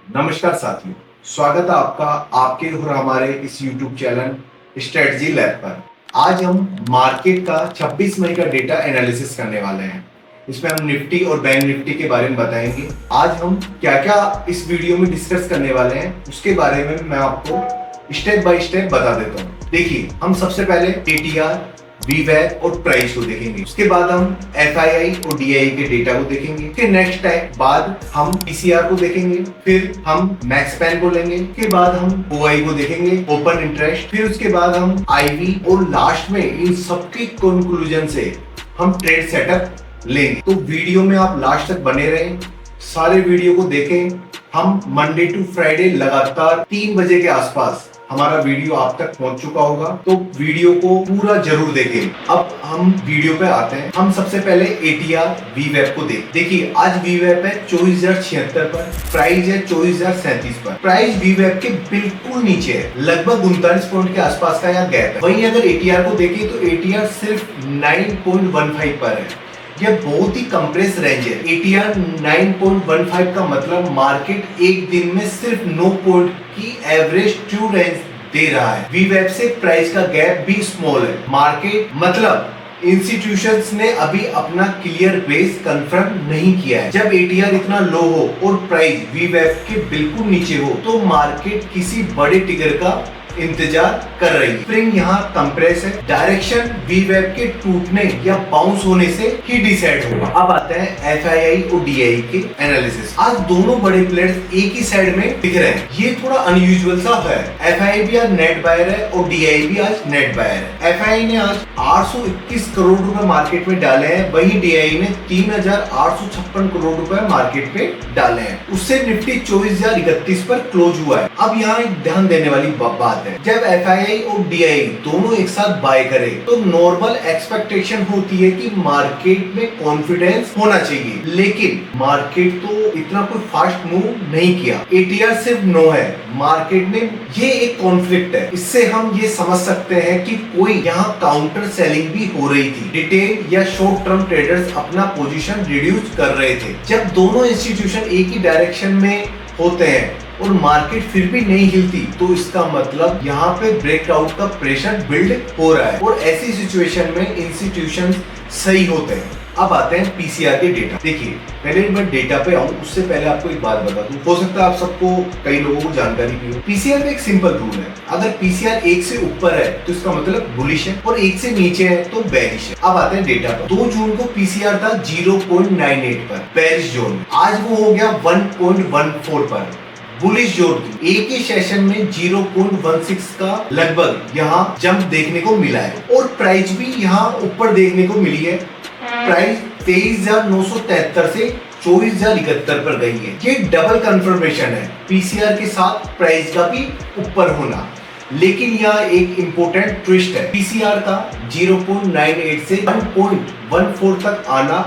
नमस्कार साथियों, स्वागत है आपका आपके और हमारे इस YouTube चैनल स्ट्रेटजी लैब पर। आज हम मार्केट का 26 मई का डेटा एनालिसिस करने वाले हैं। इसमें हम निफ्टी और बैंक निफ्टी के बारे में बताएंगे। आज हम क्या-क्या इस वीडियो में डिस्कस करने वाले हैं उसके बारे में मैं आपको स्टेप बाय स्टेप बता देता हूँ। देखिए, हम सबसे पहले ATR, VWAP और प्राइस को देखेंगे। उसके बाद हम FII और DII के डेटा को देखेंगे। फिर नेक्स्ट टाइम बाद हम PCR को देखेंगे। फिर हम मैक्सपैन को लेंगे। उसके बाद हम OI को देखेंगे, ओपन इंटरेस्ट। फिर उसके बाद हम IV और लास्ट में इन सबके कंक्लूजन से हम ट्रेड सेटअप लेंगे। तो वीडियो में आप लास्ट तक बने रहें, सारे वीडियो को देखें। हम मंडे टू फ्राइडे लगातार 3 बजे के आसपास हमारा वीडियो आप तक पहुंच चुका होगा, तो वीडियो को पूरा जरूर देखें। अब हम वीडियो पे आते हैं। हम सबसे पहले ATR VWAP को देखिए, आज VWAP है 24,076 पर, प्राइस है 24,037 पर। प्राइस VWAP के बिल्कुल नीचे है, लगभग 39 पॉइंट के आसपास का यहाँ गैप है। वहीं अगर ATR को देखें तो ATR सिर्फ 9.15 पर है। यह बहुत ही कंप्रेस रेंज है। ATR 9.15 का मतलब मार्केट एक दिन में सिर्फ 9 पॉइंट की एवरेज ट्रू रेंज दे रहा है। VWAP से प्राइस का गैप भी स्मॉल है। मार्केट मतलब इंस्टीट्यूशंस ने अभी अपना क्लियर बेस कंफर्म नहीं किया है। जब ATR इतना लो हो और प्राइस VWAP के बिल्कुल नीचे हो तो मार्केट किसी बड़े टिगर का इंतजार कर रही है। स्प्रिंग यहाँ कंप्रेस है। डायरेक्शन VWAP के टूटने या बाउंस होने से ही डिसाइड होगा। अब आते हैं FII और DII के एनालिसिस। आज दोनों बड़े प्लेयर्स एक ही साइड में दिख रहे हैं, ये थोड़ा अनयूजुअल सा है। FII भी आज नेट बायर है और DII भी आज नेट बायर है। FII ने आज 821 करोड़ रुपए मार्केट में डाले हैं, वहीं DII ने 3,856 करोड़ रुपए मार्केट पे डाले हैं। उससे निफ्टी 24,031 पर क्लोज हुआ है। अब यहाँ एक ध्यान देने वाली बात, जब FII और DII दोनों एक साथ बाय करे तो नॉर्मल एक्सपेक्टेशन होती है कि मार्केट में कॉन्फिडेंस होना चाहिए, लेकिन मार्केट तो इतना कोई फास्ट मूव नहीं किया। ATR सिर्फ 9 है मार्केट में, ये एक कॉन्फ्लिक्ट है। इससे हम ये समझ सकते हैं कि कोई यहाँ काउंटर सेलिंग भी हो रही थी। रिटेल या शॉर्ट टर्म ट्रेडर्स अपना पोजीशन रिड्यूस कर रहे थे। जब दोनों इंस्टीट्यूशन एक ही डायरेक्शन में होते हैं और मार्केट फिर भी नहीं हिलती तो इसका मतलब यहाँ पे ब्रेकआउट का प्रेशर बिल्ड हो रहा है और ऐसी सिचुएशन में इंस्टीट्यूशन सही होते हैं। अब आते हैं PCR के डेटा। देखिए, पहले मैं डेटा पे आऊं उससे पहले आपको एक बात बता दूं, हो सकता है आप सबको, कई लोगों को जानकारी भी हो। PCR में एक सिंपल रूल है, अगर PCR 1 से ऊपर है तो इसका मतलब बुलिश है और 1 से नीचे है तो बेरिश है। अब आते हैं डेटा पर। 2 जून को PCR था 0.98 पर बेरिश जोन, आज वो हो गया 1.14 पर बुलिश जोन की। एक ही सेशन में 0.16 का लगभग यहाँ जंप देखने को मिला है और प्राइस भी यहाँ ऊपर देखने को मिली है। प्राइस 23,973 से 24,071 पर गई है। ये डबल कंफर्मेशन है PCR के साथ प्राइस का भी ऊपर होना। लेकिन यहाँ एक इंपॉर्टेंट ट्विस्ट है, PCR का 0.98 से 1.14 तक आना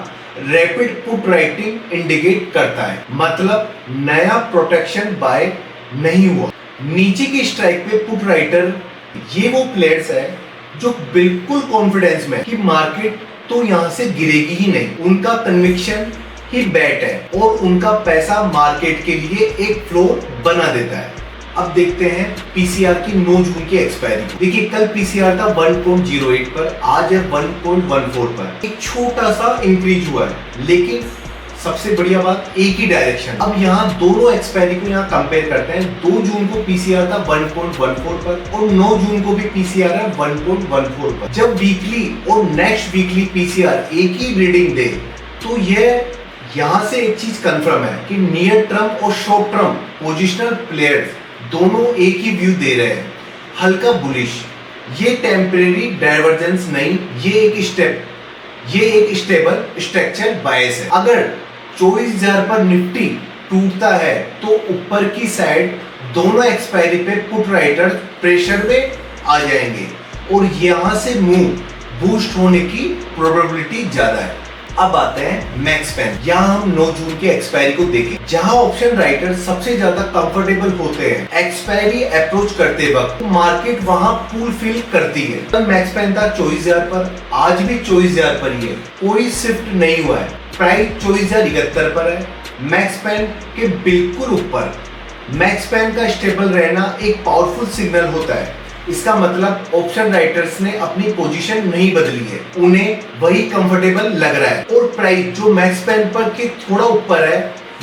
रैपिड पुट राइटिंग इंडिकेट करता है, मतलब नया प्रोटेक्शन बाय नहीं हुआ। नीचे की स्ट्राइक पे पुट राइटर ये वो प्लेयर्स है जो बिल्कुल कॉन्फिडेंस में कि मार्केट तो यहाँ से गिरेगी ही नहीं। उनका कन्विक्शन ही बैट है और उनका पैसा मार्केट के लिए एक फ्लोर बना देता है। अब देखते हैं PCR की 9 जून की एक्सपायरी। देखिए, कल PCR था 1.08 पर, आज है 1.14 पर। एक छोटा सा इंक्रीज हुआ है, लेकिन सबसे बढ़िया बात एक ही डायरेक्शन। अब यहाँ दोनों एक्सपायरी को यहाँ कंपेयर करते हैं। 2 जून को PCR था 1.14 पर और 9 जून को भी PCR है 1.14 पर। जब वीकली और नेक्स्ट वीकली PCR एक ही रीडिंग दे तो यह यहाँ से एक चीज कंफर्म है कि नियर टर्म और शॉर्ट टर्म पोजिशनल प्लेयर्स दोनों एक ही व्यू दे रहे हैं, हल्का बुलिश। ये टेम्परेरी डाइवर्जेंस नहीं, ये एक स्टेबल स्ट्रक्चर बायस है। अगर 24,000 पर निफ्टी टूटता है तो ऊपर की साइड दोनों एक्सपायरी पे पुट राइटर्स प्रेशर में आ जाएंगे और यहां से मूव बूस्ट होने की प्रोबेबिलिटी ज्यादा है। अब आते हैं मैक्सपैन। यहाँ हम 9 जून की एक्सपायरी को देखें, जहां ऑप्शन राइटर सबसे ज्यादा कंफर्टेबल होते हैं एक्सपायरी अप्रोच करते वक्त, मार्केट वहां पूल फिल करती है। तो मैक्सपैन था 24,000 पर, आज भी 24,000 पर ही है, कोई शिफ्ट नहीं हुआ है। प्राइस 24,071 पर है। मैक्सपैन के बिल्कुल ऊपर मैक्सपैन का स्टेबल रहना एक पावरफुल सिग्नल होता है। इसका मतलब ऑप्शन राइटर्स ने अपनी पोजीशन नहीं बदली है, उन्हें वही कंफर्टेबल लग रहा है और प्राइस जो मैक्सपैन पर के थोड़ा ऊपर है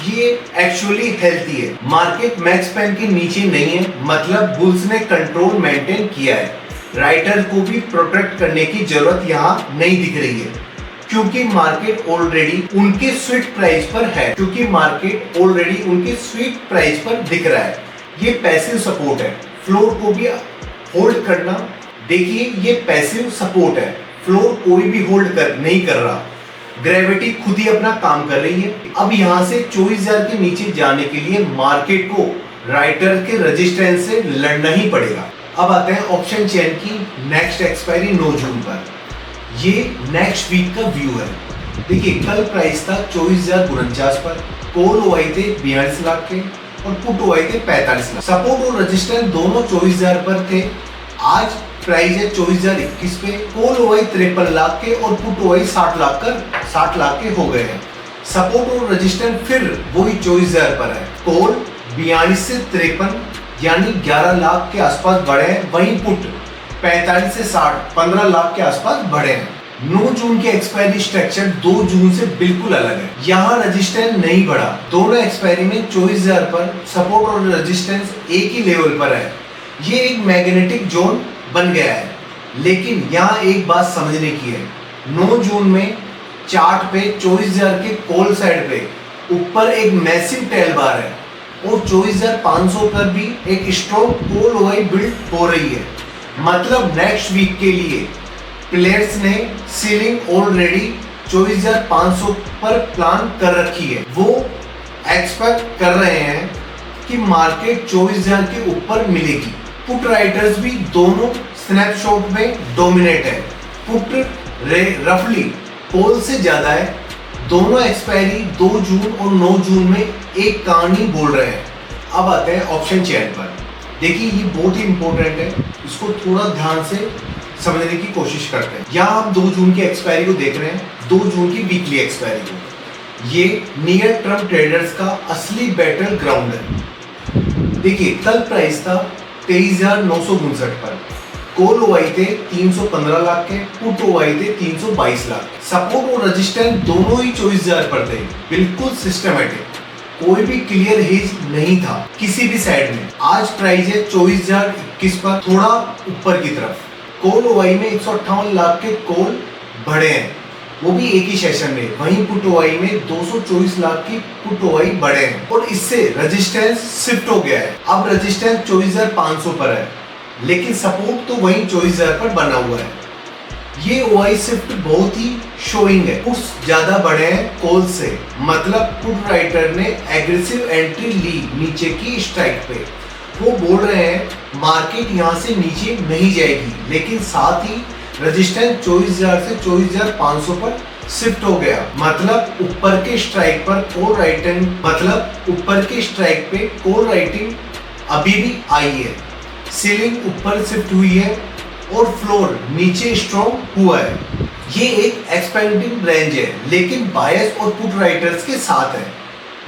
ये एक्चुअली हेल्थी है। मार्केट मैक्सपैन के नीचे नहीं है, मतलब बुल्स ने कंट्रोल मेंटेन किया है। राइटर को भी प्रोटेक्ट करने की जरूरत यहाँ नहीं दिख रही है क्योंकि मार्केट ऑलरेडी उनके स्वीट प्राइस पर है, दिख रहा है। ये पैसिव सपोर्ट है, फ्लोर को भी होल्ड करना। देखिए ये पैसिव सपोर्ट है, फ्लोर कोई भी होल्ड नहीं कर रहा, ग्रेविटी खुद ही अपना काम कर रही है। अब यहाँ से 24,000 के नीचे जाने के लिए मार्केट को राइटर के रेजिस्टेंस से लड़ना ही पड़ेगा। अब आते हैं ऑप्शन चेन की नेक्स्ट एक्सपायरी 9 जून पर। ये नेक्स्ट वीक का व्यू है। देखिए कल प्राइस था 24,049 पर, कॉल ओआई थे 42 लाख के और पुट ओआई थे 45 लाख। सपोर्ट और रेजिस्टेंस दोनों 24,000 पर थे। आज प्राइस है 24,021 पे, कॉल ओआई 53 लाख के और पुट ओआई 60 लाख के हो गए हैं। सपोर्ट और रेजिस्टेंस फिर वही 24,000 पर है। कॉल 42 से 53 यानी 11 लाख के आसपास बढ़े हैं, वहीं पुट 45 से 60 15 लाख के आसपास बढ़े हैं। 9 जून की एक्सपायरी स्ट्रक्चर 2 जून से बिल्कुल अलग है। यहाँ रेजिस्टेंस नहीं बढ़ा, दोनों एक्सपायरी में 24,000 पर सपोर्ट और रेजिस्टेंस एक ही लेवल पर है। ये एक मैग्नेटिक जोन बन गया है, लेकिन यहाँ एक बात समझने की है। 9 जून में चार्ट पे 24,000 के कॉल साइड पे ऊपर एक मैसिव टेल बार है और 24,500 पर भी एक स्ट्रॉन्ग कॉल ओआई बिल्ड हो रही है। मतलब नेक्स्ट वीक के लिए प्लेयर्स ने सीलिंग ऑलरेडी 24,500 पर प्लान कर रखी है। वो एक्सपेक्ट कर रहे हैं कि मार्केट 24,000 के ऊपर मिलेगी। पुट राइटर्स भी दोनों स्नैपशॉट में डोमिनेट है। पुट रफली कॉल से ज्यादा है। दोनों एक्सपायरी 2 जून और 9 जून में एक कहानी बोल रहे हैं। अब आते हैं ऑप्शन चेन पर। देखिए ये बहुत ही इंपॉर्टेंट है, इसको थोड़ा ध्यान से समझने की कोशिश करते हैं। यहाँ हम 2 जून की एक्सपायरी को देख रहे हैं, 2 जून की वीकली एक्सपायरी को। ये नियर टर्म ट्रेडर्स का असली बैटल ग्राउंड है। देखिए कल प्राइस था 23,959 पर, कॉल ओआई थे 315 लाख के, पुट ओआई थे 322 लाख। सपोर्ट और रेजिस्टेंस दोनों ही 24,000 पर थे, बिल्कुल सिस्टमेटिक, कोई भी क्लियर हेज नहीं था किसी भी साइड में। आज प्राइस है 24,021 पर, थोड़ा ऊपर की तरफ। कॉल ओआई में 158 लाख के कॉल बढ़े हैं, वो भी एक ही सेशन में। वहीं पुट ओआई में 224 लाख की पुट ओआई बढ़े हैं और इससे रेजिस्टेंस शिफ्ट हो गया है। अब रेजिस्टेंस 24,500 पर है, लेकिन सपोर्ट तो वहीं 24,000 पर बना हुआ है। ये ओआई शिफ्ट बहुत ही शोइंग है। पुट्स ज्यादा बढ़े हैं कॉल से, मतलब पुट राइटर ने एग्रेसिव एंट्री ली नीचे की स्ट्राइक पे। वो बोल रहे हैं मार्केट यहाँ से नीचे नहीं जाएगी, लेकिन साथ ही रेजिस्टेंस 24,000 से 24,500 पर शिफ्ट हो गया। मतलब ऊपर के स्ट्राइक पर कॉल राइटिंग अभी भी आई है। सीलिंग ऊपर शिफ्ट हुई है और फ्लोर नीचे स्ट्रॉन्ग हुआ है। ये एक एक्सपेंडिंग रेंज है, लेकिन बायस और पुट राइटर्स के साथ है,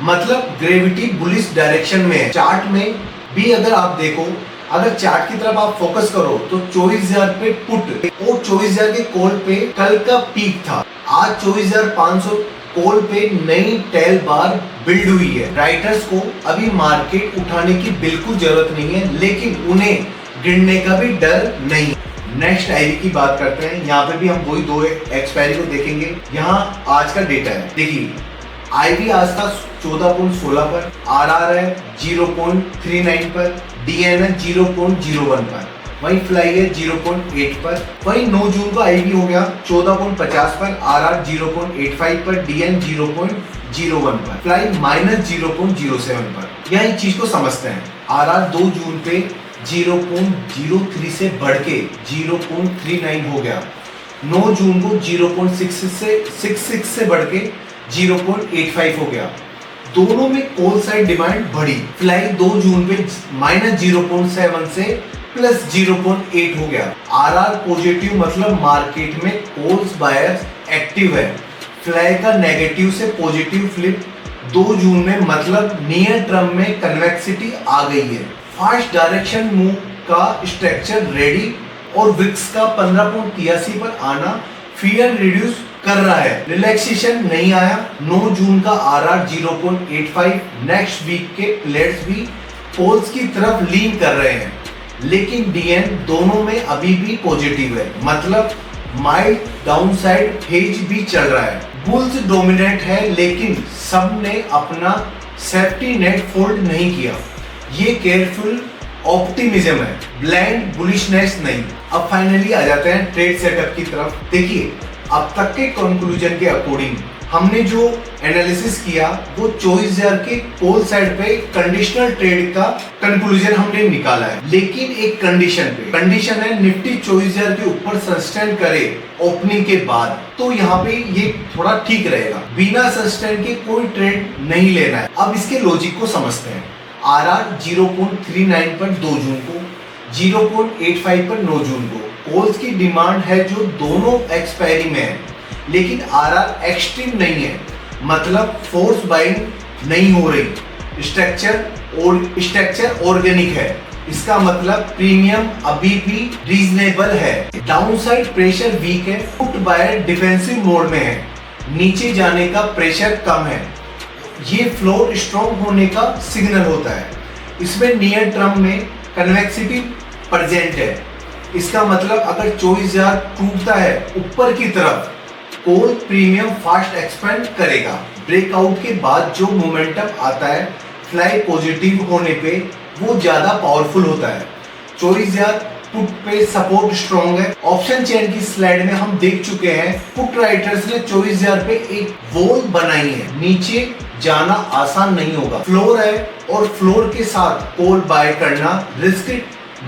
मतलब ग्रेविटी बुलिश डायरेक्शन में है। चार्ट में भी अगर आप देखो, अगर चार्ट की तरफ आप फोकस करो तो 24,000 पे पुट और 24,000 के कॉल पे कल का पीक था। आज 24,500 कॉल पे नई टेल बार बिल्ड हुई है। राइटर्स को अभी मार्केट उठाने की बिल्कुल जरूरत नहीं है, लेकिन उन्हें गिरने का भी डर नहीं। नेक्स्ट आईवी की बात करते हैं। यहाँ पे भी हम वही 2 एक्सपायरी को देखेंगे। यहाँ आज का डेटा है, देखिए आईवी आज था 14.16 पर, आरआर है 0.39 पर, डीएन है 0.01 पर, वहीं फ्लाई है 0.8 पर। वहीं 9 जून को आईवी हो गया 14.50 पर, आरआर 0.85 पर, डीएन 0.01 पर, फ्लाई -0.07 पर। यहाँ एक चीज को समझते हैं, आरआर 2 जून पे 0.03 से बढ़ के 0.39 हो गया। 9 जून को 0.66 से बढ़ के 0.85 हो गया। दोनों में कॉल साइड डिमांड बढ़ी। फ्लाई 2 जून पे -0.7 से +0.8 हो गया। आरआर पॉजिटिव, मतलब मार्केट में कॉल्स बायर्स एक्टिव है। फ्लाई का नेगेटिव से पॉजिटिव फ्लिप 2 जून में, मतलब नियर टर्म में कन्वेक्सिटी आ गई है। फास्ट डायरेक्शन मूव का स्ट्रक्चर रेडी और विक्स का 15.83 पर आना फियर रिड्यूस कर रहा है। रिलैक्सेशन नहीं आया। 9 जून का आरआर 0.85। नेक्स्ट वीक के प्लेयर्स भी पोल्स की तरफ लीन कर रहे हैं, लेकिन डीएन दोनों में अभी भी पॉजिटिव है, मतलब माइल्ड डाउनसाइड फेज भी चल रहा है। बुल्स डोमिनेट है, लेकिन सब ने अपना सेफ्टी नेट फोल्ड नहीं किया। ये केयरफुल ऑप्टिमिज्म है, ब्लाइंड बुलिशनेस नहीं। अब फाइनली आ जाते हैं ट्रेड सेटअप की तरफ। देखिए, अब तक के कंक्लूजन के अकॉर्डिंग हमने जो एनालिसिस किया वो 24,000 के कॉल साइड पे कंडीशनल ट्रेड का कंक्लूजन हमने निकाला है, लेकिन एक कंडीशन पे। कंडीशन है निफ्टी 24,000 के ऊपर सस्टेन करे ओपनिंग के बाद, तो यहाँ पे ये थोड़ा ठीक रहेगा। बिना सस्टेन के कोई ट्रेड नहीं लेना है। अब इसके लॉजिक को समझते हैं। आरआर 0.39 पर 2 जून को, 0.85 पर 9 जून को। कॉल्स की डिमांड है जो दोनों एक्सपायरी में है, लेकिन आरआर एक्सट्रीम नहीं है, मतलब फोर्स बाइंग नहीं हो रही। स्ट्रक्चर ऑर्गेनिक है, इसका मतलब प्रीमियम अभी भी रीजनेबल है। डाउनसाइड प्रेशर वीक है, पुट बायर डिफेंसिव मोड में है, नीचे जाने का प्रेशर कम है। ये फ्लोर स्ट्रॉन्ग होने का सिग्नल होता है। इसमें नियर टर्म में कन्वेक्सिटी प्रेजेंट है, इसका मतलब अगर 24,000 टूटता है ऊपर की तरफ, कॉल प्रीमियम फास्ट एक्सपेंड करेगा। ब्रेकआउट के बाद जो मोमेंटम आता है फ्लाई पॉजिटिव होने पे, वो ज्यादा पावरफुल होता है। 24,000 पुट पे सपोर्ट स्ट्रॉन्ग है। ऑप्शन चेन की स्लाइड में हम देख चुके हैं, पुट राइटर्स ने 24,000 पे एक वॉल बनाई है, नीचे जाना आसान नहीं होगा। फ्लोर है और फ्लोर के साथ कॉल बाय करना रिस्क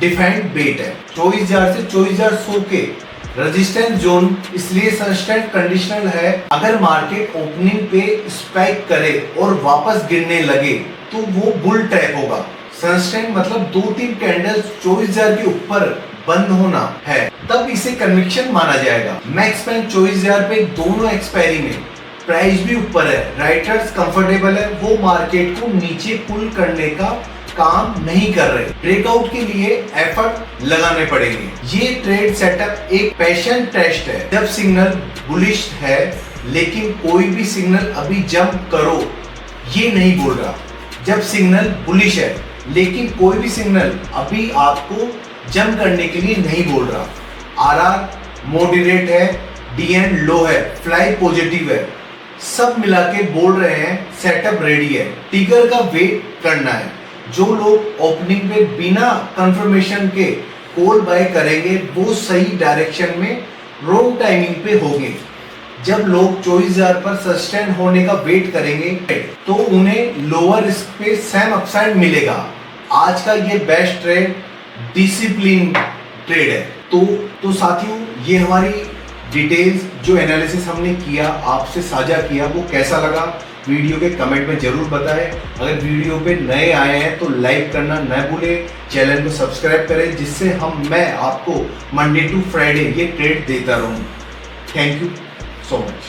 डिफाइंड बेट है। 24,000 से 24,100 के रेजिस्टेंस जोन इसलिए सस्टेन कंडीशनल है। अगर मार्केट ओपनिंग पे स्पाइक करे और वापस गिरने लगे तो वो बुल टैप होगा। सस्टेन मतलब 2-3 कैंडल्स 24,000 के ऊपर बंद होना है, तब इसे कन्विक्शन माना जाएगा। मैक्स बैंक 24,000 पे दोनों एक्सपायरी में, प्राइस भी ऊपर है, राइटर्स कंफर्टेबल है, वो मार्केट को नीचे पुल करने का काम नहीं कर रहे। ब्रेकआउट के लिए एफर्ट लगाने पड़ेंगे। ये ट्रेड सेटअप एक पैशन टेस्ट है। जब सिग्नल बुलिश है, लेकिन कोई भी सिग्नल अभी जंप करो ये नहीं बोल रहा। जब सिग्नल बुलिश है, लेकिन कोई भी सिग्नल अभी आपको जंप करने के लिए नहीं बोल रहा। आरआर मॉडरेट है, डीएन लो है, फ्लाई पॉजिटिव है, सब मिला के बोल रहे हैं सेटअप रेडी है। टिगर का वेट करना है। जो लोग ओपनिंग पे बिना कंफर्मेशन के कॉल बाय करेंगे, वो सही डायरेक्शन में रॉन्ग टाइमिंग पे होंगे। जब लोग 24,000 पर सस्टेन होने का वेट करेंगे, तो उन्हें लोअर रिस्क पे सेम अपसाइड मिलेगा। आज का ये बेस्ट ट्रेड डिसिप्लिन ट्रेड है। तो साथियों, ये हमारी डिटेल्स जो एनालिसिस हमने किया, आपसे साझा किया, वो कैसा लगा वीडियो के कमेंट में जरूर बताएं। अगर वीडियो पे नए आए हैं तो लाइक करना न भूलें, चैनल को सब्सक्राइब करें, जिससे मैं आपको मंडे टू फ्राइडे ये ट्रेड देता रहूं। Thank you so much.